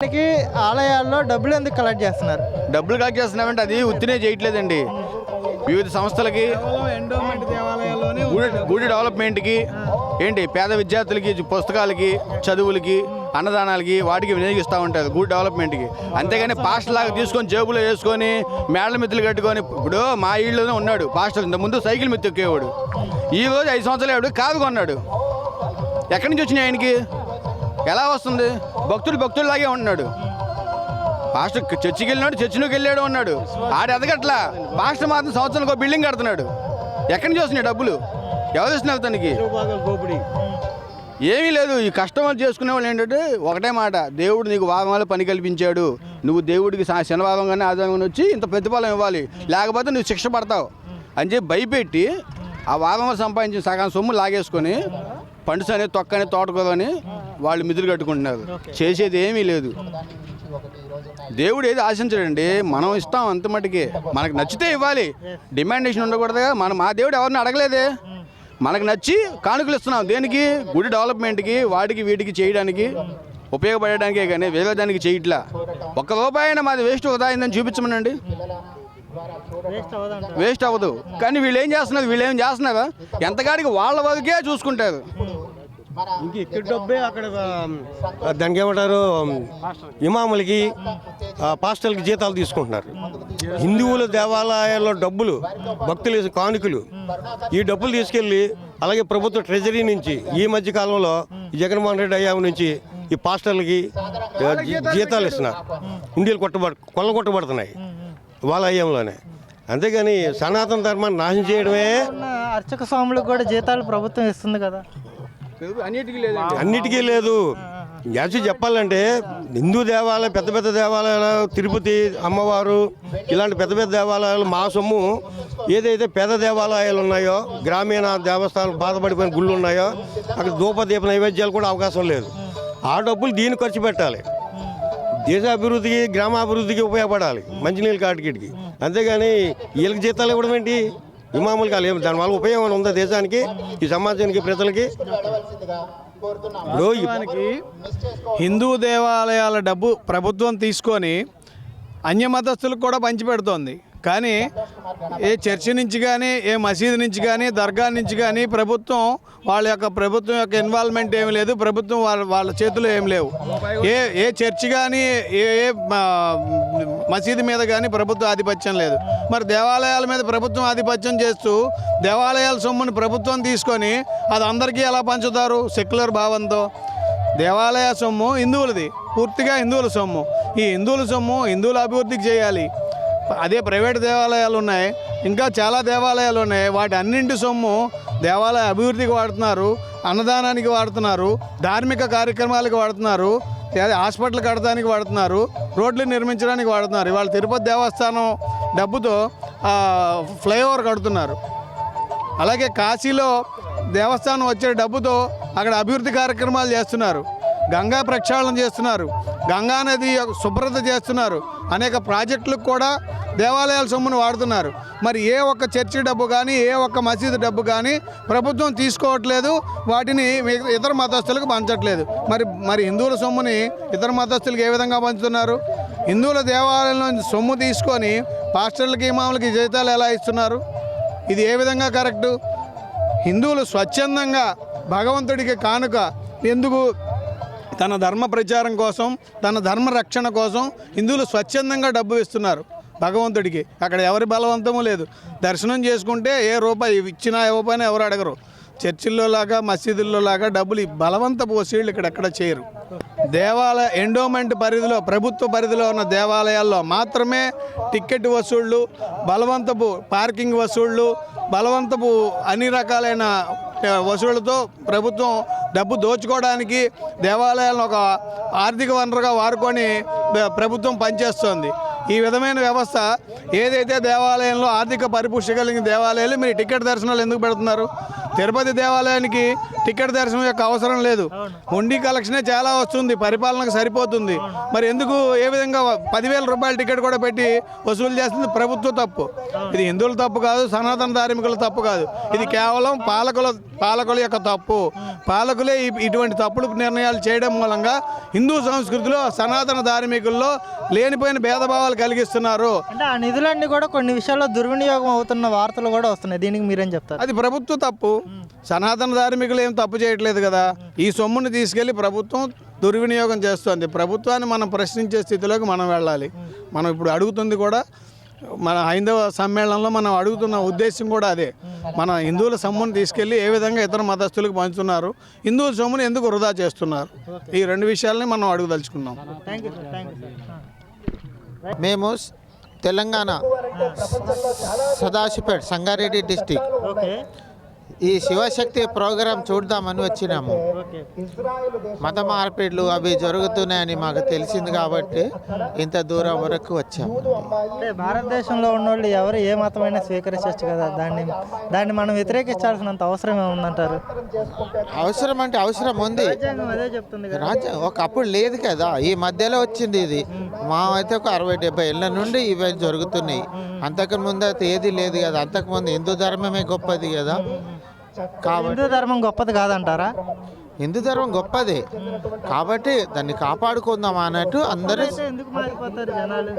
మనకి ఆలయాల్లో డబ్బులు ఎందుకు కలెక్ట్ చేస్తున్నారు? డబ్బులు కలెక్ట్ చేస్తున్నామంటే అది ఉత్తినే చేయట్లేదండి. వివిధ సంస్థలకి, గుడి డెవలప్మెంట్కి, ఏంటి పేద విద్యార్థులకి పుస్తకాలకి, చదువులకి, అన్నదానాలకి వాటికి వినియోగిస్తూ ఉంటారు గుడి డెవలప్మెంట్కి. అంతేగాని పాస్టర్ లాగా తీసుకొని జేబులో వేసుకొని మేళ్ళ మిత్తులు కట్టుకొని, ఇప్పుడు మా ఇళ్ళలోనే ఉన్నాడు పాస్టర్. ఇంతకుముందు సైకిల్ మిత్తు ఎక్కేవాడు, ఈరోజు 5 సంవత్సరాలు కారు కొన్నాడు. ఎక్కడి నుంచి వచ్చినాయి ఆయనకి? ఎలా వస్తుంది? భక్తుడిలాగే ఉంటున్నాడు. పాస్టర్ చర్చికి వెళ్ళినాడు, చర్చిలోకి వెళ్ళాడు ఉన్నాడు. ఆడ ఎదగట్లా. పాస్టర్ మాత్రం సంవత్సరానికి ఒక బిల్డింగ్ కడుతున్నాడు. ఎక్కడి నుంచి వస్తున్నాయి డబ్బులు? ఎవరు ఇస్తున్నారు తనకి? ఏమీ లేదు. ఈ కష్టం చేసుకునే వాళ్ళు ఏంటంటే ఒకటే మాట, దేవుడు నీకు వారమాలు పని కల్పించాడు, నువ్వు దేవుడికి శనివారం కానీ ఆదివారం వచ్చి ఇంత ప్రతిఫలం ఇవ్వాలి, లేకపోతే నువ్వు శిక్ష పడతావు అని చెప్పి భయపెట్టి ఆ వారం సంపాదించిన సగం సొమ్ము లాగేసుకొని పండుస అని తొక్కని తోటకూరని వాళ్ళు మిదులు కట్టుకుంటున్నారు. చేసేది ఏమీ లేదు. దేవుడు ఏది ఆశించడండి, మనం ఇస్తాం అంత మటుకే. మనకు నచ్చితే ఇవ్వాలి, డిమాండేషన్ ఉండకూడదుగా. మా దేవుడు ఎవరిని అడగలేదే. మనకు నచ్చి కానుకలు ఇస్తున్నాం. దేనికి? గుడి డెవలప్మెంట్కి, వాటికి వీటికి చేయడానికి, ఉపయోగపడడానికే కానీ వేరే దానికి చేయట్లా. ₹1 అయినా మాది వేస్ట్ వృధా అయిందని చూపించమనండి. వేస్ట్ అవ్వదు. కానీ వీళ్ళు ఏం చేస్తున్నారా? ఎంతకాడికి వాళ్ళ వరకే చూసుకుంటారు. ఇంక ఇక్కడ డబ్బే అక్కడ దానికి ఏమంటారు, ఇమాములకి, పాస్టర్లకి జీతాలు తీసుకుంటున్నారు. హిందువుల దేవాలయాల్లో డబ్బులు, భక్తులు కానుకలు, ఈ డబ్బులు తీసుకెళ్ళి అలాగే ప్రభుత్వ ట్రెజరీ నుంచి ఈ మధ్య కాలంలో జగన్మోహన్ రెడ్డి అయ్యాము నుంచి ఈ పాస్టర్లకి జీతాలు ఇస్తున్నారు. ఇండియాలు కొట్టబడుతున్నాయి వాళ్ళ అయ్యంలోనే. అంతేగాని సనాతన ధర్మాన్ని నాశనం చేయడమే. అర్చక స్వాములకు కూడా జీతాలు ప్రభుత్వం ఇస్తుంది కదా. అన్నిటికీ లేదు. యాక్చువల్లీ చెప్పాలంటే హిందూ దేవాలయం, పెద్ద దేవాలయాలు, తిరుపతి అమ్మవారు, ఇలాంటి పెద్ద దేవాలయాలు మా సొమ్ము ఏదైతే పేద దేవాలయాలు ఉన్నాయో, గ్రామీణ దేవస్థానాలు బాధపడిపోయిన గుళ్ళు ఉన్నాయో అక్కడ ధూపదీప నైవేద్యాలు కూడా అవకాశం లేదు. ఆ డబ్బులు దీన్ని ఖర్చు పెట్టాలి. దేశాభివృద్ధికి, గ్రామాభివృద్ధికి ఉపయోగపడాలి, మంచినీళ్ళ కాటికిటికి. అంతేగాని వీళ్ళకి జీతాలు ఇవ్వడం ఏంటి? ఇమాములు కాదు. దానివల్ల ఉపయోగం ఉందా దేశానికి, ఈ సమాజానికి, ప్రజలకి? హిందూ దేవాలయాల డబ్బు ప్రభుత్వం తీసుకొని అన్యమతస్థులకు కూడా పంచిపెడుతోంది. కానీ ఏ చర్చి నుంచి కానీ, ఏ మసీదు నుంచి కానీ, దర్గా నుంచి కానీ ప్రభుత్వం యొక్క ఇన్వాల్వ్మెంట్ ఏమి లేదు. ప్రభుత్వం వాళ్ళ చేతుల్లో ఏమి లేవు. ఏ చర్చి కానీ, ఏ మసీదు మీద కానీ ప్రభుత్వ ఆధిపత్యం లేదు. మరి దేవాలయాల మీద ప్రభుత్వం ఆధిపత్యం చేస్తూ దేవాలయాల సొమ్ముని ప్రభుత్వం తీసుకొని అది అందరికీ ఎలా పంచుతారు? సెక్యులర్ భావంతో. దేవాలయ సొమ్ము హిందువులది, పూర్తిగా హిందువుల సొమ్ము. ఈ హిందువుల సొమ్ము హిందువుల అభివృద్ధికి చేయాలి. అదే ప్రైవేట్ దేవాలయాలు ఉన్నాయి, ఇంకా చాలా దేవాలయాలు ఉన్నాయి. వాటి అన్నింటి సొమ్ము దేవాలయ అభివృద్ధికి వాడుతున్నారు, అన్నదానానికి వాడుతున్నారు, ధార్మిక కార్యక్రమాలకు వాడుతున్నారు, హాస్పిటల్ కట్టడానికి వాడుతున్నారు, రోడ్లు నిర్మించడానికి వాడుతున్నారు. ఇవాళ తిరుపతి దేవస్థానం డబ్బుతో ఫ్లైఓవర్ కడుతున్నారు. అలాగే కాశీలో దేవస్థానం వచ్చే డబ్బుతో అక్కడ అభివృద్ధి కార్యక్రమాలు చేస్తున్నారు. గంగా ప్రక్షాళన చేస్తున్నారు, గంగా నది శుభ్రత చేస్తున్నారు. అనేక ప్రాజెక్టులకు కూడా దేవాలయాల సొమ్మును వాడుతున్నారు. మరి ఏ ఒక్క చర్చి డబ్బు కానీ, ఏ ఒక్క మసీదు డబ్బు కానీ ప్రభుత్వం తీసుకోవట్లేదు, వాటిని ఇతర మతస్థులకు పంచట్లేదు. మరి హిందువుల సొమ్ముని ఇతర మతస్థులకు ఏ విధంగా పంచుతున్నారు? హిందువుల దేవాలయంలో సొమ్ము తీసుకొని పాస్టర్లకి, ఇమాములకి జీతాలు ఎలా ఇస్తున్నారు? ఇది ఏ విధంగా కరెక్టు? హిందువులు స్వచ్ఛందంగా భగవంతుడికి కానుక ఎందుకు? తన ధర్మ ప్రచారం కోసం, తన ధర్మ రక్షణ కోసం హిందువులు స్వచ్ఛందంగా డబ్బు ఇస్తున్నారు భగవంతుడికి. అక్కడ ఎవరి బలవంతము లేదు. దర్శనం చేసుకుంటే ఏ రూపాయి ఇచ్చినా ఇవ్వకపోయినా ఎవరు అడగరు. చర్చిల్లో లాగా, మసీదుల్లో లాగా డబ్బులు బలవంతపు వసూళ్ళు ఇక్కడెక్కడ చేయరు. దేవాలయ ఎండోమెంట్ పరిధిలో, ప్రభుత్వ పరిధిలో ఉన్న దేవాలయాల్లో మాత్రమే టికెట్ వసూళ్ళు, బలవంతపు పార్కింగ్ వసూళ్ళు, బలవంతపు అన్ని రకాలైన వసూళ్లతో ప్రభుత్వం డబ్బు దోచుకోవడానికి దేవాలయాలను ఒక ఆర్థిక వనరుగా వాడుకొని ప్రభుత్వం పనిచేస్తోంది. ఈ విధమైన వ్యవస్థ ఏదైతే దేవాలయంలో ఆర్థిక పరిపుష్టి కలిగిన దేవాలయాలు మీరు టికెట్ దర్శనాలు ఎందుకు పెడుతున్నారు? తిరుపతి దేవాలయానికి టికెట్ దర్శనం యొక్క అవసరం లేదు. హుండీ కలెక్షనే చాలా వస్తుంది, పరిపాలనకు సరిపోతుంది. మరి ఎందుకు ఏ విధంగా 10,000 రూపాయల టికెట్ కూడా పెట్టి వసూలు చేస్తుంది ప్రభుత్వ తప్పు. ఇది హిందువుల తప్పు కాదు, సనాతన ధార్మికుల తప్పు కాదు. ఇది కేవలం పాలకుల యొక్క తప్పు. పాలకులే ఇటువంటి తప్పుడు నిర్ణయాలు చేయడం మూలంగా హిందూ సంస్కృతిలో సనాతన ధార్మికుల్లో లేనిపోయిన భేదభావాలు కలిగిస్తున్నారు. అంటే ఆ నిధులన్నీ కూడా కొన్ని విషయాల్లో దుర్వినియోగం అవుతున్న వార్తలు కూడా వస్తున్నాయి. దీనికి మీరేం చెప్తారు? అది ప్రభుత్వ తప్పు. సనాతన ధార్మికులు ఏం తప్పు చేయట్లేదు కదా. ఈ సొమ్ముని తీసుకెళ్లి ప్రభుత్వం దుర్వినియోగం చేస్తుంది. ప్రభుత్వాన్ని మనం ప్రశ్నించే స్థితిలోకి మనం వెళ్ళాలి. మనం ఇప్పుడు అడుగుతుంది కూడా, మన హైందవ సమ్మేళనంలో మనం అడుగుతున్న ఉద్దేశం కూడా అదే. మన హిందువుల సొమ్మును తీసుకెళ్ళి ఏ విధంగా ఇతర మతస్థులకు పంచుతున్నారు, హిందువుల సొమ్మును ఎందుకు వృధా చేస్తున్నారు, ఈ రెండు విషయాలని మనం అడుగుదలుచుకున్నాం. Thank you sir. మేము తెలంగాణ సదాశివపేట్ సంగారెడ్డి డిస్టిక్ ఓకే ఈ శివశక్తి ప్రోగ్రాం చూద్దామని వచ్చినాము. ఓకే మత మార్పిడులు అవి జరుగుతున్నాయని మాకు తెలిసింది కాబట్టి ఇంత దూరం వరకు వచ్చాము. అంటే భారతదేశంలో ఉన్న వాళ్ళు ఎవరు ఏ మతమైనా స్వీకరించవచ్చు కదా. దాన్ని మనం వ్యతిరేకించాల్సినంత అవసరం ఏముందంటారు? అవసరం అంటే అవసరం ఉంది. రాజ్యాంగం అదే చెప్తుంది కదా. రాజ్యం ఒకప్పుడు లేదు కదా, ఈ మధ్యలో వచ్చింది ఇది. మా అయితే ఒక 60-70 ఏళ్ళ నుండి ఇవి జరుగుతున్నాయి. అంతకు ముందు అయితే ఏది లేదు కదా. అంతకుముందు హిందూ ధర్మమే గొప్పది కదా. హిందూ ధర్మం గొప్పది కాదంటారా? హిందూ ధర్మం గొప్పదే కాబట్టి దాన్ని కాపాడుకుందాం అన్నట్టు అందరూ. అయితే ఎందుకు మారిపోతారు జనాలు?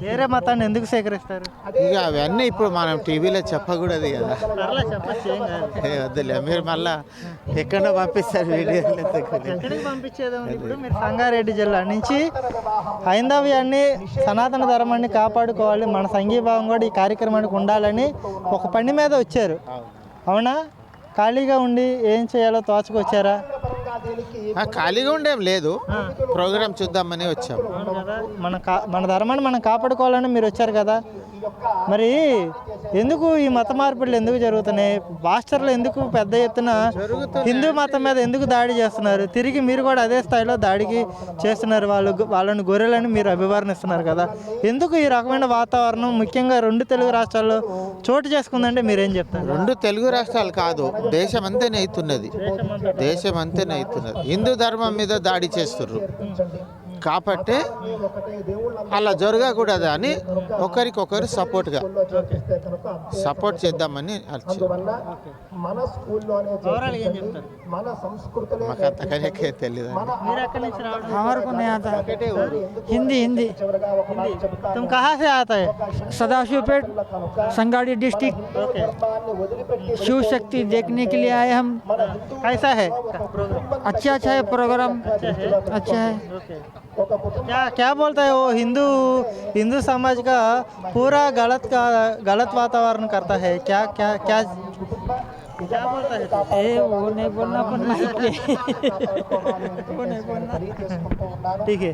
వేరే మతాన్ని ఎందుకు స్వీకరిస్తారు? ఇక అవన్నీ ఇప్పుడు మనం టీవీలో చెప్పకూడదు కదా. పర్లే చెప్పచ్చు, ఏం కాదు. వద్దులే, మీరు మళ్ళా ఎక్కడో పంపిస్తారు వీడియోలు. ఎక్కడికి పంపించేది ఉంది? ఇప్పుడు మీరు సంగారెడ్డి జిల్లా నుంచి హైందవ్యాన్ని, సనాతన ధర్మాన్ని కాపాడుకోవాలి, మన సంఘీభావం కూడా ఈ కార్యక్రమానికి ఉండాలని ఒక పని మీద వచ్చారు, అవునా? ఖాళీగా ఉండి ఏం చేయాలో తోచుకొచ్చారా? ఖాళీగా ఉండేం లేదు, ప్రోగ్రామ్ చూద్దామని వచ్చాం. అవును కదా, మన ధర్మాన్ని మనం కాపాడుకోవాలని మీరు వచ్చారు కదా. మరి ఎందుకు ఈ మత మార్పిడులు ఎందుకు జరుగుతున్నాయి? పాస్టర్లు ఎందుకు పెద్ద ఎత్తున హిందూ మతం మీద ఎందుకు దాడి చేస్తున్నారు? తిరిగి మీరు కూడా అదే స్థాయిలో దాడికి చేస్తున్నారు. వాళ్ళని గొర్రెలని మీరు అభివర్ణిస్తున్నారు కదా. ఎందుకు ఈ రకమైన వాతావరణం ముఖ్యంగా 2 తెలుగు రాష్ట్రాల్లో చోటు చేసుకుందంటే మీరేం చెప్తారు? 2 తెలుగు రాష్ట్రాలు కాదు, దేశం అంతేనే అవుతున్నది. దేశం అంతేనే అవుతున్నది. హిందూ ధర్మం మీద దాడి చేస్తుర్రు కాబట్టి అలా జరగకూడదు అని ఒకరికొకరు సపోర్ట్ చేద్దామని ఓవరాల్ ఏం చెప్తారు? మాకు అంతకనే తెలియదు. మీరు ఎక్కడి నుంచి రావడం? हमारे को नहीं आता हिंदी हिंदी तुम कहाँ से आता है? सदाशिवपेट संगाड़ी डिस्ट्रिक्ट ओके, शिव शक्ति देखने के लिए आए हम। कैसा है? अच्छा है प्रोग्राम, अच्छा है। ओके, क्या बोलता है वो? हिंदू समाज का पूरा गलत वातावरण करता है। क्या क्या क्या क्या बोलता है? ए वो नहीं बोलना अपन माइक पे वो नहीं बोलना। ठीक है।